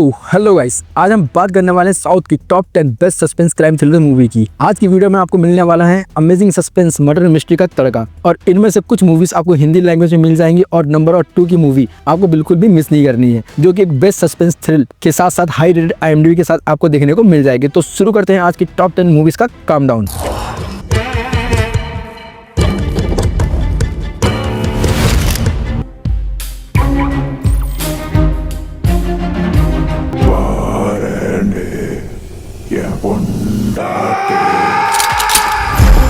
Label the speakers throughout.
Speaker 1: Hello guys, आज हम बात करने वाले हैं साउथ की top 10 best suspense crime thriller movie की। आज की वीडियो में आपको मिलने वाला है अमेजिंग सस्पेंस मर्डर मिस्ट्री का तड़का, और इनमें से कुछ मूवीज आपको हिंदी लैंग्वेज में मिल जाएंगी और नंबर 2 की मूवी आपको बिल्कुल भी मिस नहीं करनी है, जो कि एक बेस्ट सस्पेंस थ्रिल के साथ साथ हाई रेटेड IMDb के साथ आपको देखने को मिल जाएगी। तो शुरू करते हैं आज की टॉप 10 मूवीज का काउंटडाउन।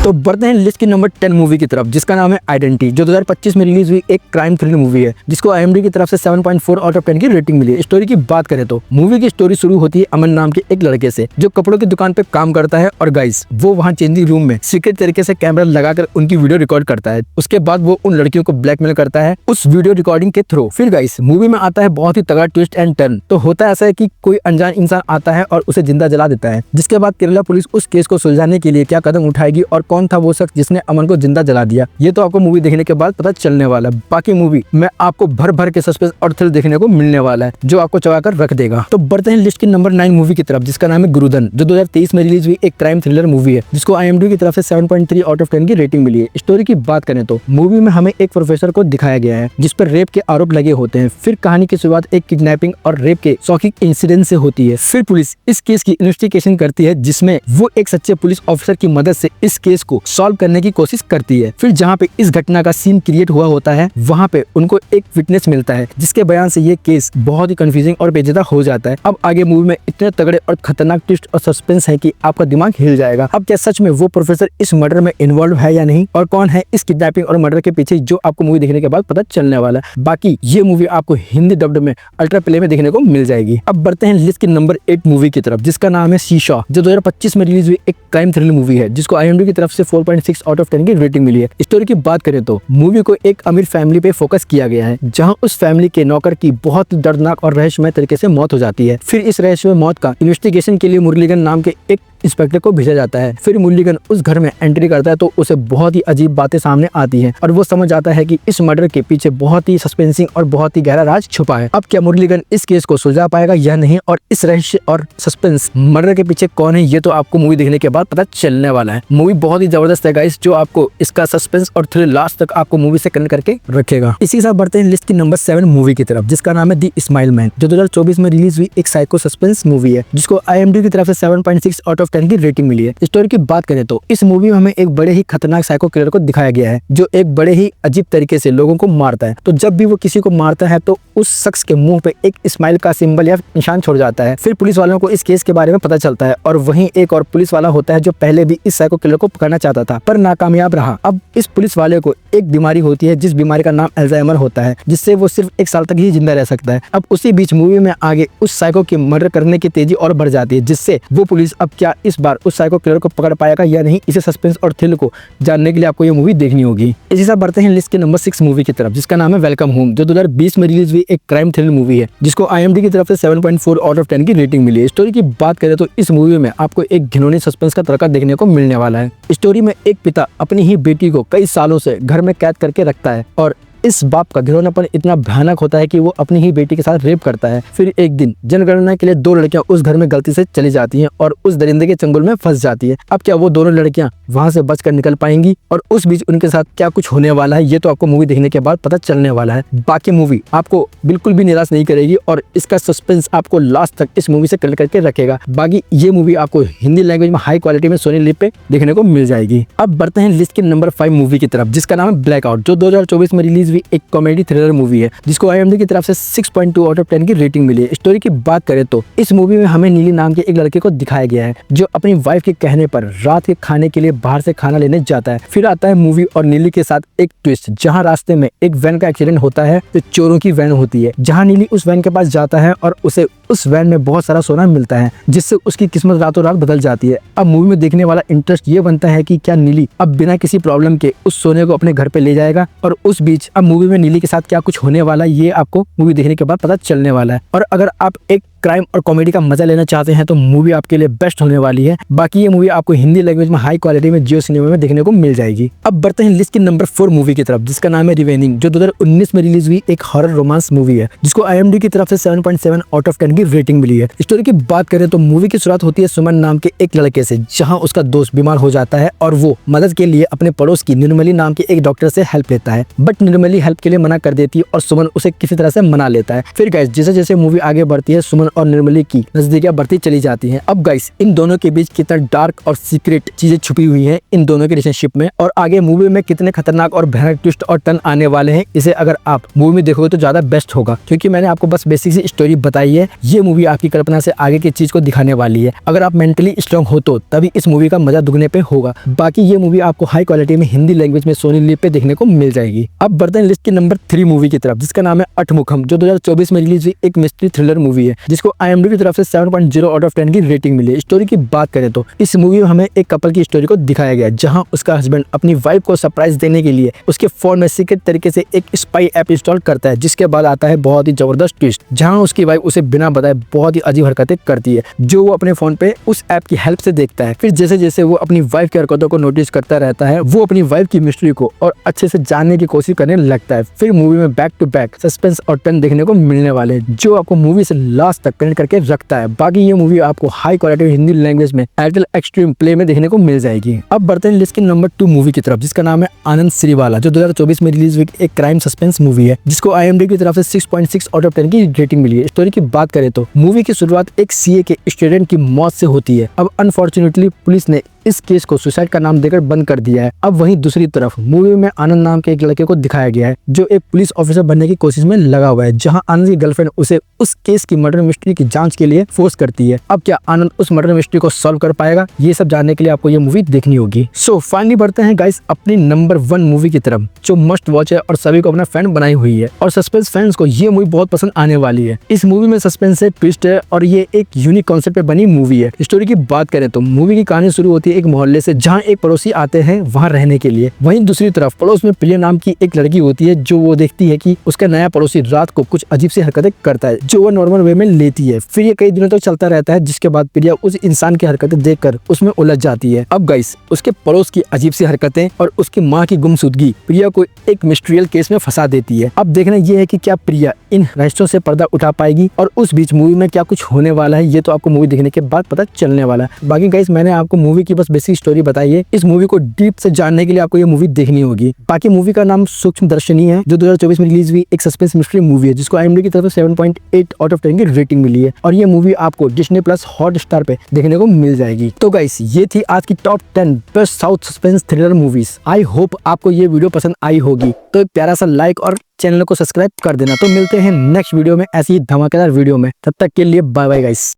Speaker 1: तो बढ़ते हैं लिस्ट की नंबर 10 मूवी की तरफ, जिसका नाम है आइडेंटिटी, जो 2025 में रिलीज हुई एक क्राइम थ्रिलर मूवी है, जिसको IMDb की तरफ से 7.4 आउट ऑफ 10 की रेटिंग मिली है। स्टोरी की बात करें तो मूवी की स्टोरी शुरू होती है अमन नाम के एक लड़के से, जो कपड़ों की दुकान पे काम करता है, और गाइस वो वहाँ चेंजिंग रूम में सीक्रेट तरीके से कैमरा लगाकर उनकी वीडियो रिकॉर्ड करता है। उसके बाद वो उन लड़कियों को ब्लैकमेल करता है उस वीडियो रिकॉर्डिंग के थ्रू। फिर गाइस मूवी में आता है बहुत ही तगड़ा ट्विस्ट एंड टर्न। तो होता ऐसा है कि कोई अनजान इंसान आता है और उसे जिंदा जला देता है, जिसके बाद केरला पुलिस उस केस को सुलझाने के लिए क्या कदम उठाएगी और कौन था वो शख्स ने अमन को जिंदा जला दिया, ये तो आपको मूवी देखने के बाद पता चलने वाला है। बाकी मूवी में आपको भर भर के सस्पेंस और थ्रिल देखने को मिलने वाला है, जो आपको चौंका रख देगा। तो बढ़ते हैं लिस्ट की नंबर 9 मूवी की तरफ, जिसका नाम है गुरुधन, जो 2023 में रिलीज हुई एक क्राइम थ्रिलर मूवी है, जिसको IMDb की तरफ से 7.3 आउट ऑफ 10 की रेटिंग मिली है। स्टोरी की बात करें तो मूवी में हमें एक प्रोफेसर को दिखाया गया है, जिस पर रेप के आरोप लगे होते हैं। फिर कहानी की शुरुआत एक किडनैपिंग और रेप के शॉकिंग इंसिडेंट से होती है। फिर पुलिस इस केस की इन्वेस्टिगेशन करती है, जिसमें वो एक सच्चे पुलिस ऑफिसर की मदद से इस केस को सॉल्व करने की कोशिश करती है। फिर जहाँ पे इस घटना का सीन क्रिएट हुआ होता है, वहाँ पे उनको एक विटनेस मिलता है, जिसके बयान से ये केस बहुत ही कंफ्यूजिंग और पेचीदा हो जाता है। अब आगे मूवी में इतने तगड़े और खतरनाक ट्विस्ट और सस्पेंस है कि आपका दिमाग हिल जाएगा। अब क्या सच में वो प्रोफेसर इस मर्डर में इन्वॉल्व है या नहीं, और कौन है इस किडनैपिंग और मर्डर के पीछे, जो आपको मूवी देखने के बाद पता चलने वाला है। बाकी ये मूवी आपको हिंदी डब्ड में अल्ट्रा प्ले में देखने को मिल जाएगी। अब बढ़ते हैं लिस्ट की नंबर 8 मूवी की तरफ, जिसका नाम है शीशा, जो 2025 में रिलीज हुई एक क्राइम थ्रिलर मूवी है, जिसको IMDb की तरफ से 4.6 आउट ऑफ 10 की रेटिंग मिली है। स्टोरी की बात करें तो मूवी को एक अमीर फैमिली पे फोकस किया गया है, जहां उस फैमिली के नौकर की बहुत दर्दनाक और रहस्यमय तरीके से मौत हो जाती है। फिर इस रहस्यमय मौत का इन्वेस्टिगेशन के लिए मुरलीगन नाम के एक इंस्पेक्टर को भेजा जाता है। फिर मुरलीगन उस घर में एंट्री करता है तो उसे बहुत ही अजीब बातें सामने आती हैं, और वो समझ आता है कि इस मर्डर के पीछे बहुत ही सस्पेंसिंग और बहुत ही गहरा राज छुपा है। अब क्या मुरलीगन इस केस को सुलझा पाएगा या नहीं, और इस रहस्य और सस्पेंस मर्डर के पीछे कौन है, ये तो आपको मूवी देखने के बाद पता चलने वाला है। मूवी बहुत ही जबरदस्त है गाइस, जो आपको इसका सस्पेंस और थ्रिल लास्ट तक आपको मूवी से कनेक्ट करके रखेगा। इसी के साथ बढ़ते हैं लिस्ट की नंबर 7 मूवी की तरफ, जिसका नाम है द स्माइल मैन, जो 2024 में रिलीज हुई एक साइको सस्पेंस मूवी है, जिसको IMDb की तरफ से 7.6 आउट ऑफ 10 की रेटिंग मिली है। स्टोरी की बात करें तो इस मूवी में हमें एक बड़े ही खतरनाक साइको किलर को दिखाया गया है, जो एक बड़े ही अजीब तरीके से लोगों को मारता है। तो जब भी वो किसी को मारता है तो उस शख्स के मुंह पे एक स्माइल का सिंबल या निशान छोड़ जाता है। फिर पुलिस वालों को इस केस के बारे में पता चलता है, और वहीं एक और पुलिस वाला होता है जो पहले भी इस साइको किलर को पकड़ना चाहता था पर नाकामयाब रहा। अब इस पुलिस वाले को एक बीमारी होती है, जिस बीमारी का नाम अल्जाइमर होता है, जिससे वो सिर्फ 1 साल तक ही जिंदा रह सकता है। अब उसी बीच मूवी में आगे उस साइको की मर्डर करने की तेजी और बढ़ जाती है, जिससे वो पुलिस अब क्या इस बार उस साइको किलर को पकड़ पाएगा या नहीं, इसे सस्पेंस और थ्रिल को जानने के लिए आपको ये मूवी देखनी होगी। इसी साथ बढ़ते हैं लिस्ट के नंबर 6 मूवी की तरफ, जिसका नाम है वेलकम होम, जो 2020 में रिलीज हुई एक क्राइम थ्रिलर मूवी है, जिसको IMDb की तरफ से 7.4 आउट ऑफ 10 की रेटिंग मिली है। स्टोरी की बात करें तो इस मूवी में आपको एक घिनौनी सस्पेंस का तड़का देखने को मिलने वाला है। स्टोरी में एक पिता अपनी ही बेटी को कई सालों से घर में कैद करके रखता है, और इस बाप का घिनौनापन इतना भयानक होता है कि वो अपनी ही बेटी के साथ रेप करता है। फिर एक दिन जनगणना के लिए 2 लड़कियां उस घर में गलती से चली जाती हैं और उस दरिंदे के चंगुल में फंस जाती है। अब क्या वो दोनों लड़कियां वहां से बचकर निकल पाएंगी, और उस बीच उनके साथ क्या कुछ होने वाला है, ये तो आपको मूवी देखने के बाद पता चलने वाला है। बाकी मूवी आपको बिल्कुल भी निराश नहीं करेगी, और इसका सस्पेंस आपको लास्ट तक इस मूवी से कनेक्ट करके रखेगा। बाकी ये मूवी आपको हिंदी लैंग्वेज में हाई क्वालिटी में सोनी लिव पे देखने को मिल जाएगी। अब बढ़ते हैं लिस्ट के नंबर 5 मूवी की तरफ, जिसका नाम है ब्लैकआउट, जो 2024 में रिलीज हुई एक कॉमेडी थ्रिलर मूवी है, जिसको IMDb की तरफ से 6.2 आउट ऑफ 10 की रेटिंग मिली है। स्टोरी की बात करें तो इस मूवी में हमें नीली नाम के एक लड़के को दिखाया गया है, जो अपनी वाइफ के कहने पर रात के खाने के लिए बाहर से खाना लेने जाता है। फिर आता है मूवी और नीली के साथ एक ट्विस्ट, जहां रास्ते में एक वैन का एक्सीडेंट होता है, जो चोरों की वैन होती है, जहां नीली उस वैन के पास जाता है और उसे उस वैन में बहुत सारा सोना मिलता है, जिससे उसकी किस्मत रातों रात बदल जाती है। अब मूवी में देखने वाला इंटरेस्ट ये बनता है कि क्या नीली अब बिना किसी प्रॉब्लम के उस सोने को अपने घर पे ले जाएगा, और उस बीच अब मूवी में नीली के साथ क्या कुछ होने वाला है, ये आपको मूवी देखने के बाद पता चलने वाला है। और अगर आप एक क्राइम और कॉमेडी का मजा लेना चाहते हैं तो मूवी आपके लिए बेस्ट होने वाली है। बाकी ये मूवी आपको हिंदी लैंग्वेज में हाई क्वालिटी में जियो सिनेमा में देखने को मिल जाएगी। अब बढ़ते हैं लिस्ट की नंबर 4 मूवी की तरफ, जिसका नाम है रिवेनिंग, जो 2019 में रिलीज हुई एक हॉरर रोमांस मूवी है, जिसको IMDb की तरफ से 7.7 आउट ऑफ 10 की रेटिंग मिली है। स्टोरी की बात करें तो मूवी की शुरुआत होती है सुमन नाम के एक लड़के से, जहां उसका दोस्त बीमार हो जाता है और वो मदद के लिए अपने पड़ोस की निर्मली नाम के एक डॉक्टर से हेल्प लेता है। बट निर्मली हेल्प के लिए मना कर देती है और सुमन उसे किसी तरह से मना लेता है। फिर गाइस जैसे जैसे मूवी आगे बढ़ती है सुमन और निर्मली की नजदीकियां बढ़ती चली जाती हैं। अब गाइस इन दोनों के बीच कितना डार्क और सीक्रेट चीजें छुपी हुई हैं इन दोनों के रिलेशनशिप में, और आगे मूवी में कितने खतरनाक और भयानक ट्विस्ट और टर्न आने वाले हैं, इसे अगर आप मूवी में देखोगे तो ज्यादा बेस्ट होगा, क्योंकि मैंने आपको बस बेसिक सी स्टोरी बताई है। ये मूवी आपकी कल्पना से आगे की चीज को दिखाने वाली है। अगर आप मेंटली स्ट्रांग हो तो तभी इस मूवी का मजा दुगने पे होगा। बाकी ये मूवी आपको हाई क्वालिटी में हिंदी लैंग्वेज में सोनी लिव पे देखने को मिल जाएगी। अब बढ़ते हैं लिस्ट की नंबर 3 मूवी की तरफ, जिसका नाम है अठमुखम, जो 2024 में रिलीज हुई एक मिस्ट्री थ्रिलर मूवी है, जिसको IMDb की तरफ से 7.0 आउट ऑफ 10 की रेटिंग मिली है। स्टोरी की बात करें तो इस मूवी में हमें एक कपल की स्टोरी को दिखाया गया है, जहां उसका हस्बैंड अपनी वाइफ को सरप्राइज देने के लिए उसके फोन में सीक्रेट तरीके से एक स्पाई ऐप इंस्टॉल करता है, जिसके बाद आता है बहुत ही जबरदस्त ट्विस्ट, जहां उसकी वाइफ उसे बिना बताए बहुत ही अजीब हरकतें करती है, जो वो अपने फोन पे उस ऐप की हेल्प से देखता है। फिर जैसे जैसे वो अपनी वाइफ की हरकतों को नोटिस करता रहता है, वो अपनी वाइफ की मिस्ट्री को और अच्छे से जानने की कोशिश करने लगता है। फिर मूवी में बैक टू बैक सस्पेंस और टर्न देखने को मिलने वाले हैं, जो आपको मूवी से लास्ट तक कनेक्ट करके रखता है। बाकी ये मूवी आपको हाई क्वालिटी हिंदी लैंग्वेज में एयरटेल एक्सट्रीम प्ले में देखने को मिल जाएगी। अब बढ़ते हैं लिस्ट की नंबर 2 मूवी की तरफ, जिसका नाम है आनंद श्रीवाला, जो 2024 में रिलीज हुई एक क्राइम सस्पेंस मूवी है, जिसको IMDb की तरफ से 6.6 आउट ऑफ 10 की रेटिंग मिली है। स्टोरी की बात करें तो मूवी की शुरुआत एक CA के स्टूडेंट की मौत से होती है। अब अनफॉर्चुनेटली पुलिस ने इस केस को सुसाइड का नाम देकर बंद कर दिया है। अब वहीं दूसरी तरफ मूवी में आनंद नाम के एक लड़के को दिखाया गया है, जो एक पुलिस ऑफिसर बनने की कोशिश में लगा हुआ है, जहां आनंद की गर्लफ्रेंड उसे उस केस की मर्डर मिस्ट्री की जांच के लिए फोर्स करती है। अब क्या आनंद उस मर्डर मिस्ट्री को सॉल्व कर पाएगा, ये सब जानने के लिए आपको ये मूवी देखनी होगी। सो फाइनली बढ़ते हैं गाइस अपनी नंबर 1 मूवी की तरफ, जो मस्ट वॉच है और सभी को अपना फैन बनाई हुई है, और सस्पेंस फैंस को ये मूवी बहुत पसंद आने वाली है। इस मूवी में सस्पेंस है, ट्विस्ट है, और ये एक यूनिक कॉन्सेप्ट पे बनी मूवी है। स्टोरी की बात करें तो मूवी की कहानी शुरू होती है एक मोहल्ले से, जहाँ एक पड़ोसी आते हैं वहाँ रहने के लिए। वहीं दूसरी तरफ पड़ोस में प्रिया नाम की एक लड़की होती है, जो वो देखती है कि उसका नया पड़ोसी रात को कुछ अजीब सी हरकतें करता है, जो वो नॉर्मल वे में लेती है। फिर ये कई दिनों तक चलता रहता है, जिसके बाद प्रिया उस इंसान की हरकतें देखकर उसमें उलझ जाती है। अब गाइस उसके पड़ोस की अजीब सी हरकतें और उसकी माँ की गुमशुदगी प्रिया को एक मिस्टीरियल केस में फंसा देती है। अब देखना ये है कि क्या प्रिया इन रहस्यों से पर्दा उठा पाएगी, और उस बीच मूवी में क्या कुछ होने वाला है, ये तो आपको मूवी देखने के बाद पता चलने वाला है। बाकी गाइस मैंने आपको मूवी की बस बेसिक स्टोरी बताई है। इस मूवी को डीप से जानने के लिए आपको ये मूवी देखनी होगी। बाकी मूवी का नाम सूक्ष्मदर्शिनी है, जो 2024 में रिलीज हुई एक सस्पेंस मिस्ट्री मूवी है, जिसको IMDb की तरफ से 7.8 आउट ऑफ 10 की रेटिंग मिली है, और ये मूवी आपको Disney+ हॉटस्टार पे देखने को मिल जाएगी। तो गाइस ये थी आज की top 10 best south suspense thriller movies. I hope आपको ये वीडियो पसंद आई होगी, तो एक प्यारा सा लाइक और चैनल को सब्सक्राइब कर देना। तो मिलते हैं नेक्स्ट वीडियो में ऐसी ही धमाकेदार वीडियो में, तब तक के लिए बाय बाय गाइस।